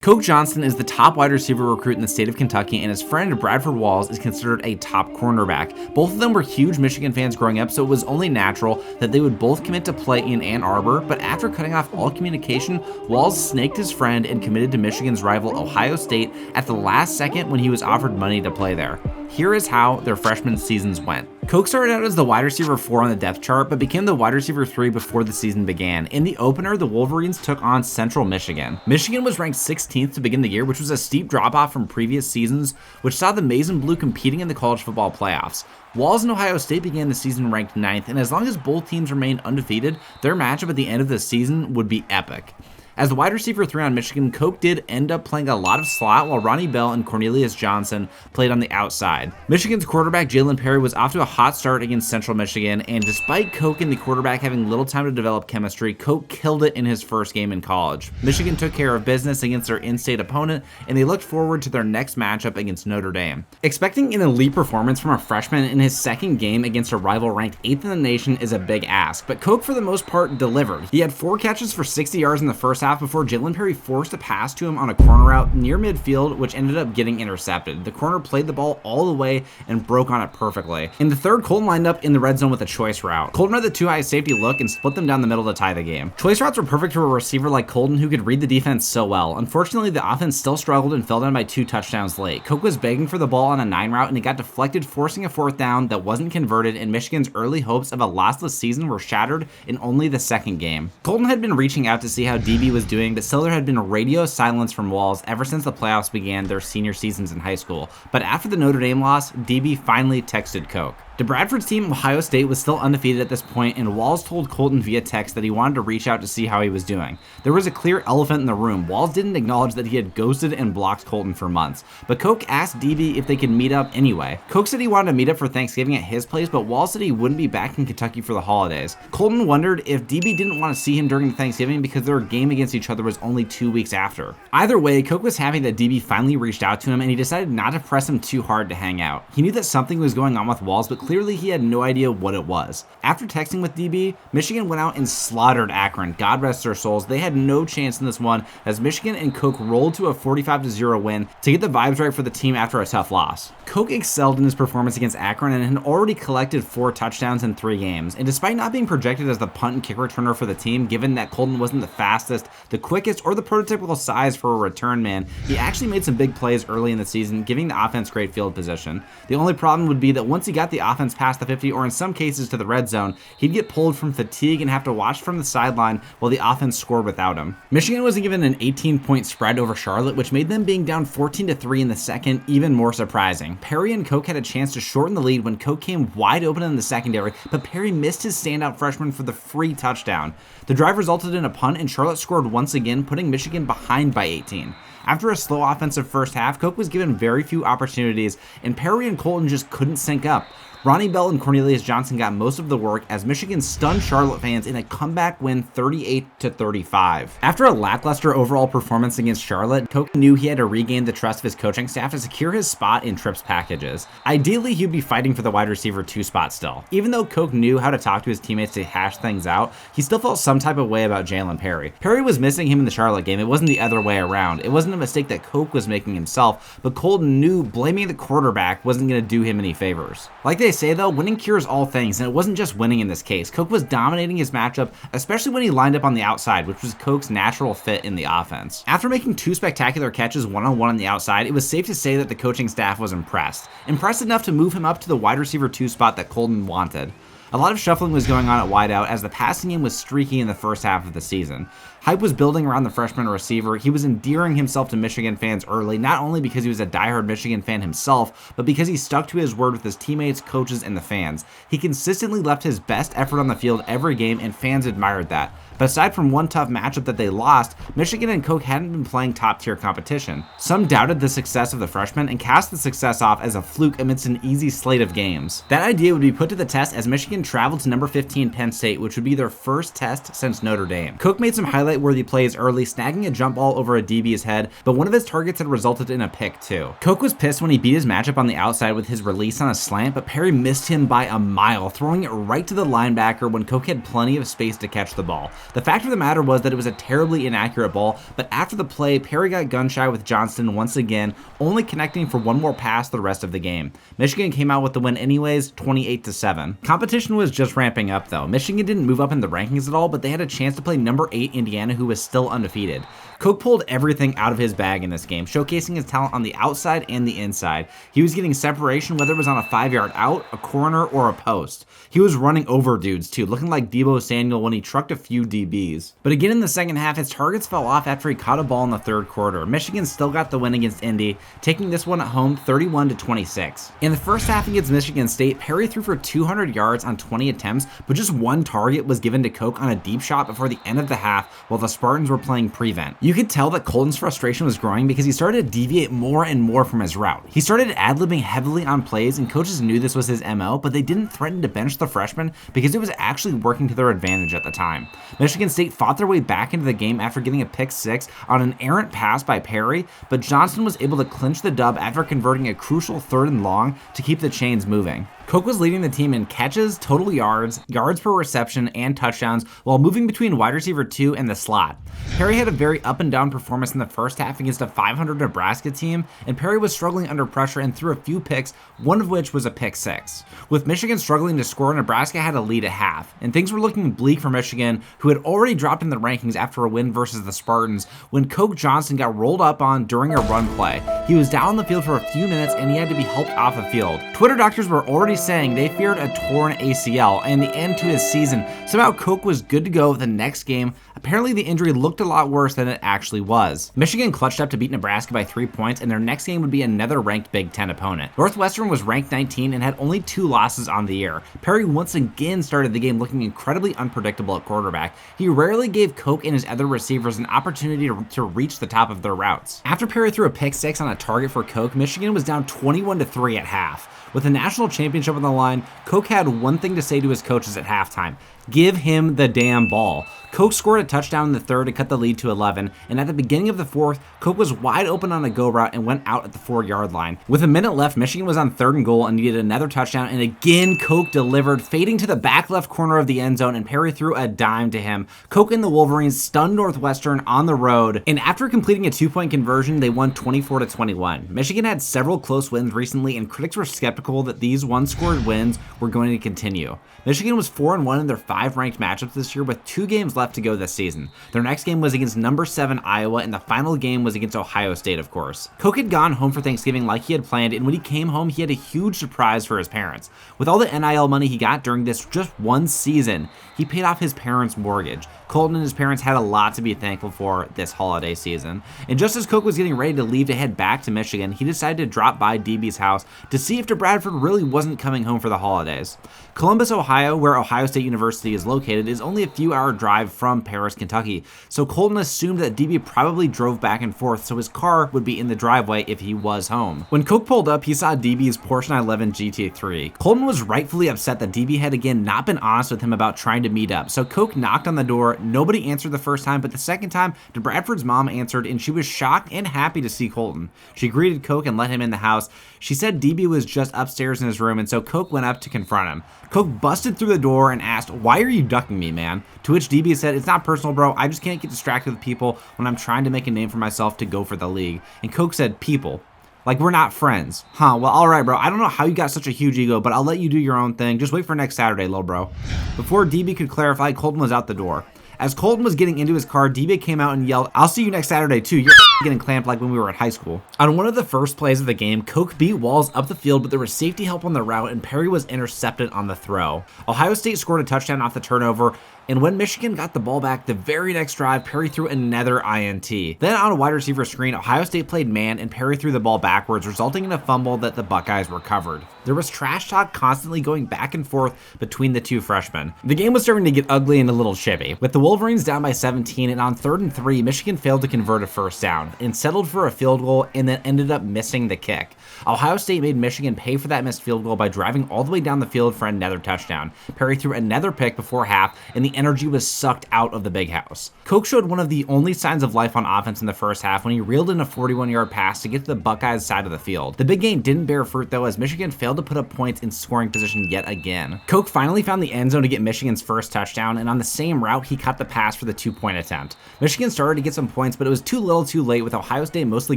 Coke Johnston is the top wide receiver recruit in the state of Kentucky, and his friend Bradford Walls is considered a top cornerback. Both of them were huge Michigan fans growing up, so it was only natural that they would both commit to play in Ann Arbor, but after cutting off all communication, Walls snaked his friend and committed to Michigan's rival Ohio State at the last second when he was offered money to play there. Here is how their freshman seasons went. Coke started out as the wide receiver 4 on the depth chart, but became the wide receiver 3 before the season began. In the opener, the Wolverines took on Central Michigan. Michigan was ranked 16th to begin the year, which was a steep drop-off from previous seasons, which saw the Maize and Blue competing in the college football playoffs. Walls and Ohio State began the season ranked 9th, and as long as both teams remained undefeated, their matchup at the end of the season would be epic. As the wide receiver 3 on Michigan, Coke did end up playing a lot of slot while Ronnie Bell and Cornelius Johnson played on the outside. Michigan's quarterback Jalen Perry was off to a hot start against Central Michigan, and despite Coke and the quarterback having little time to develop chemistry, Coke killed it in his first game in college. Michigan took care of business against their in-state opponent, and they looked forward to their next matchup against Notre Dame. Expecting an elite performance from a freshman in his second game against a rival ranked 8th in the nation is a big ask, but Coke for the most part delivered. He had 4 catches for 60 yards in the first half before Jalen Perry forced a pass to him on a corner route near midfield, which ended up getting intercepted. The corner played the ball all the way and broke on it perfectly. In the third, Colton lined up in the red zone with a choice route. Colton read the 2-high safety look and split them down the middle to tie the game. Choice routes were perfect for a receiver like Colton who could read the defense so well. Unfortunately, the offense still struggled and fell down by 2 touchdowns late. Coke was begging for the ball on a 9 route and it got deflected, forcing a 4th down that wasn't converted, and Michigan's early hopes of a lossless season were shattered in only the second game. Colton had been reaching out to see how DB was doing, but still there had been a radio silence from Walls ever since the playoffs began their senior seasons in high school. But after the Notre Dame loss, DB finally texted Coke. To Bradford's team, Ohio State was still undefeated at this point, and Walls told Colton via text that he wanted to reach out to see how he was doing. There was a clear elephant in the room. Walls didn't acknowledge that he had ghosted and blocked Colton for months, but Coke asked DB if they could meet up anyway. Coke said he wanted to meet up for Thanksgiving at his place, but Walls said he wouldn't be back in Kentucky for the holidays. Colton wondered if DB didn't want to see him during Thanksgiving because their game against each other was only 2 weeks after. Either way, Coke was happy that DB finally reached out to him, and he decided not to press him too hard to hang out. He knew that something was going on with Walls, but clearly he had no idea what it was. After texting with DB, Michigan went out and slaughtered Akron. God rest their souls. They had no chance in this one as Michigan and Coke rolled to a 45-0 win to get the vibes right for the team after a tough loss. Coke excelled in his performance against Akron and had already collected 4 touchdowns in 3 games. And despite not being projected as the punt and kick returner for the team, given that Colton wasn't the fastest, the quickest, or the prototypical size for a return man, he actually made some big plays early in the season, giving the offense great field position. The only problem would be that once he got the offense past the 50, or in some cases to the red zone, he'd get pulled from fatigue and have to watch from the sideline while the offense scored without him. Michigan was given an 18-point spread over Charlotte, which made them being down 14-3 in the second even more surprising. Perry and Coke had a chance to shorten the lead when Coke came wide open in the secondary, but Perry missed his standout freshman for the free touchdown. The drive resulted in a punt, and Charlotte scored once again, putting Michigan behind by 18. After a slow offensive first half, Coke was given very few opportunities, and Perry and Colton just couldn't sync up. Ronnie Bell and Cornelius Johnson got most of the work as Michigan stunned Charlotte fans in a comeback win 38-35. After a lackluster overall performance against Charlotte, Coke knew he had to regain the trust of his coaching staff to secure his spot in trips packages. Ideally, he'd be fighting for the wide receiver 2 spot still. Even though Coke knew how to talk to his teammates to hash things out, he still felt some type of way about Jalen Perry. Perry was missing him in the Charlotte game. It wasn't the other way around. It wasn't a mistake that Coke was making himself, but Colton knew blaming the quarterback wasn't going to do him any favors. Like they say though, winning cures all things, and it wasn't just winning in this case. Coke was dominating his matchup, especially when he lined up on the outside, which was Coke's natural fit in the offense. After making 2 spectacular catches one-on-one on the outside, it was safe to say that the coaching staff was impressed. Impressed enough to move him up to the wide receiver 2 spot that Colton wanted. A lot of shuffling was going on at wideout as the passing game was streaky in the first half of the season. Hype was building around the freshman receiver. He was endearing himself to Michigan fans early, not only because he was a diehard Michigan fan himself, but because he stuck to his word with his teammates, coaches, and the fans. He consistently left his best effort on the field every game, and fans admired that. But aside from one tough matchup that they lost, Michigan and Coke hadn't been playing top-tier competition. Some doubted the success of the freshman and cast the success off as a fluke amidst an easy slate of games. That idea would be put to the test as Michigan traveled to number 15 Penn State, which would be their first test since Notre Dame. Coke made some highlight highlight-worthy plays early, snagging a jump ball over a DB's head, but one of his targets had resulted in a pick too. Coke was pissed when he beat his matchup on the outside with his release on a slant, but Perry missed him by a mile, throwing it right to the linebacker when Coke had plenty of space to catch the ball. The fact of the matter was that it was a terribly inaccurate ball, but after the play, Perry got gun-shy with Johnston once again, only connecting for one more pass the rest of the game. Michigan came out with the win anyways, 28-7. Competition was just ramping up though. Michigan didn't move up in the rankings at all, but they had a chance to play number 8 Indiana, who was still undefeated. Coke pulled everything out of his bag in this game, showcasing his talent on the outside and the inside. He was getting separation, whether it was on a 5-yard out, a corner, or a post. He was running over dudes too, looking like Deebo Samuel when he trucked a few DBs. But again in the second half, his targets fell off after he caught a ball in the third quarter. Michigan still got the win against Indy, taking this one at home 31-26. In the first half against Michigan State, Perry threw for 200 yards on 20 attempts, but just one target was given to Coke on a deep shot before the end of the half while the Spartans were playing prevent. You could tell that Colton's frustration was growing because he started to deviate more and more from his route. He started ad-libbing heavily on plays, and coaches knew this was his MO, but they didn't threaten to bench the freshman because it was actually working to their advantage at the time. Michigan State fought their way back into the game after getting a pick 6 on an errant pass by Perry, but Johnston was able to clinch the dub after converting a crucial 3rd and long to keep the chains moving. Coke was leading the team in catches, total yards, yards per reception, and touchdowns while moving between wide receiver 2 and the slot. Perry had a very up and down performance in the first half against a 500 Nebraska team, and Perry was struggling under pressure and threw a few picks, one of which was a pick 6. With Michigan struggling to score, Nebraska had a lead at half, and things were looking bleak for Michigan, who had already dropped in the rankings after a win versus the Spartans when Coke Johnston got rolled up on during a run play. He was down on the field for a few minutes and he had to be helped off the field. Twitter doctors were already saying they feared a torn ACL and the end to his season. Somehow Coke was good to go the next game. Apparently the injury looked a lot worse than it actually was. Michigan clutched up to beat Nebraska by 3 points, and their next game would be another ranked Big Ten opponent. Northwestern was ranked 19 and had only 2 losses on the year. Perry once again started the game looking incredibly unpredictable at quarterback. He rarely gave Coke and his other receivers an opportunity to reach the top of their routes. After Perry threw a pick 6 on a target for Coke, Michigan was down 21-3 at half. With the national championship on the line, Coke had one thing to say to his coaches at halftime: give him the damn ball. Coke scored a touchdown in the third to cut the lead to 11, and at the beginning of the fourth, Coke was wide open on a go route and went out at the 4-yard line. With a minute left, Michigan was on 3rd and goal and needed another touchdown, and again Coke delivered, fading to the back left corner of the end zone, and Perry threw a dime to him. Coke and the Wolverines stunned Northwestern on the road, and after completing a 2-point conversion, they won 24-21. Michigan had several close wins recently, and critics were skeptical that these one-scored wins were going to continue. Michigan was 4-1 in their 5 ranked matchups this year with 2 games left to go this season. Their next game was against number 7 Iowa, and the final game was against Ohio State, of course. Coke had gone home for Thanksgiving like he had planned, and when he came home, he had a huge surprise for his parents. With all the NIL money he got during this just one season, he paid off his parents' mortgage. Colton and his parents had a lot to be thankful for this holiday season. And just as Coke was getting ready to leave to head back to Michigan, he decided to drop by DB's house to see if Bradford really wasn't coming home for the holidays. Columbus, Ohio, where Ohio State University is located, is only a few-hour drive from Paris, Kentucky, so Colton assumed that DB probably drove back and forth so his car would be in the driveway if he was home. When Coke pulled up, he saw DB's Porsche 911 GT3. Colton was rightfully upset that DB had again not been honest with him about trying to meet up, so Coke knocked on the door. Nobody answered the first time, but the second time, Bradford's mom answered, and she was shocked and happy to see Colton. She greeted Coke and let him in the house. She said DB was just upstairs in his room, and so Coke went up to confront him. Coke busted through the door and asked, "Why are you ducking me, man?" To which DB said, "It's not personal, bro. I just can't get distracted with people when I'm trying to make a name for myself to go for the league." And Coke said, "People? Like we're not friends." Huh, well, alright, bro. I don't know how you got such a huge ego, but I'll let you do your own thing. Just wait for next Saturday, lil bro. Before DB could clarify, Colton was out the door. As Colton was getting into his car, DB came out and yelled, "I'll see you next Saturday too. You're getting clamped like when we were at high school." On one of the first plays of the game, Coke beat Walls up the field, but there was safety help on the route and Perry was intercepted on the throw. Ohio State scored a touchdown off the turnover, and when Michigan got the ball back, the very next drive, Perry threw another INT. Then on a wide receiver screen, Ohio State played man and Perry threw the ball backwards, resulting in a fumble that the Buckeyes recovered. There was trash talk constantly going back and forth between the two freshmen. The game was starting to get ugly and a little chippy. With the Wolverines down by 17 and on 3rd and 3, Michigan failed to convert a first down and settled for a field goal and then ended up missing the kick. Ohio State made Michigan pay for that missed field goal by driving all the way down the field for another touchdown. Perry threw another pick before half, and the energy was sucked out of the big house. Koch showed one of the only signs of life on offense in the first half when he reeled in a 41-yard pass to get to the Buckeyes' side of the field. The big game didn't bear fruit though, as Michigan failed to put up points in scoring position yet again. Koch finally found the end zone to get Michigan's first touchdown, and on the same route, he caught the pass for the 2-point attempt. Michigan started to get some points, but it was too little too late, with Ohio State mostly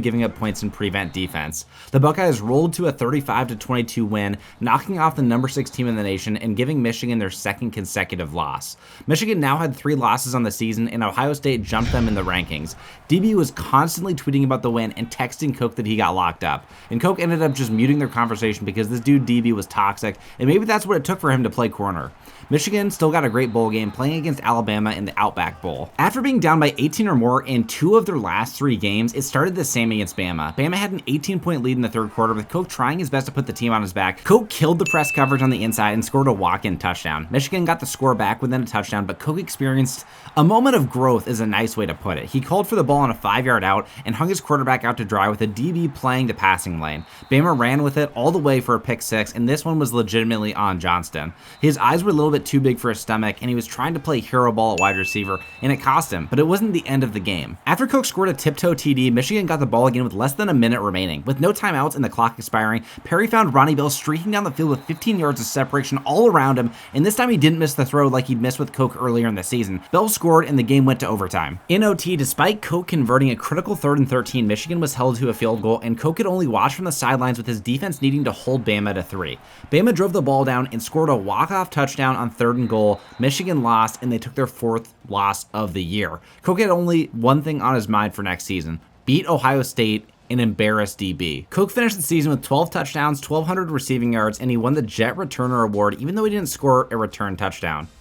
giving up points in prevent defense. The Buckeyes rolled to a 35-22 win, knocking off the number 6 team in the nation and giving Michigan their second consecutive loss. Michigan now had 3 losses on the season, and Ohio State jumped them in the rankings. DB was constantly tweeting about the win and texting Koch that he got locked up, and Koch ended up just muting their conversation because this dude DB was toxic, and maybe that's what it took for him to play corner. Michigan still got a great bowl game, playing against Alabama in the Outback Bowl. After being down by 18 or more in 2 of their last 3 games, it started the same against Bama. Bama had an 18-point lead in the third quarter, with Koch trying his best to put the team on his back. Koch killed the press coverage on the inside and scored a walk-in touchdown. Michigan got the score back within a touchdown, but Koch experienced a moment of growth, is a nice way to put it. He called for the ball on a 5-yard out and hung his quarterback out to dry with a DB playing the passing lane. Bama ran with it all the way for a pick 6, and this one was legitimately on Johnston. His eyes were a little bit too big for his stomach, and he was trying to play hero ball at wide receiver, and it cost him, but it wasn't the end of the game. After Koch scored a tiptoe TD, Michigan got the ball again with less than a minute remaining. With no timeouts and the clock expiring, Perry found Ronnie Bell streaking down the field with 15 yards of separation all around him, and this time he didn't miss the throw like he'd missed with Koch earlier in the season. Bell scored, and the game went to overtime. In OT, despite Koch converting a critical 3rd and 13, Michigan was held to a field goal, and Koch could only watch from the sidelines with his defense needing to hold Bama to 3. Bama drove the ball down and scored a walk-off touchdown on 3rd and goal. Michigan lost, and they took their 4th loss of the year. Koch had only one thing on his mind for next season: beat Ohio State and embarrass DB. Koch finished the season with 12 touchdowns, 1,200 receiving yards, and he won the Jet Returner Award even though he didn't score a return touchdown.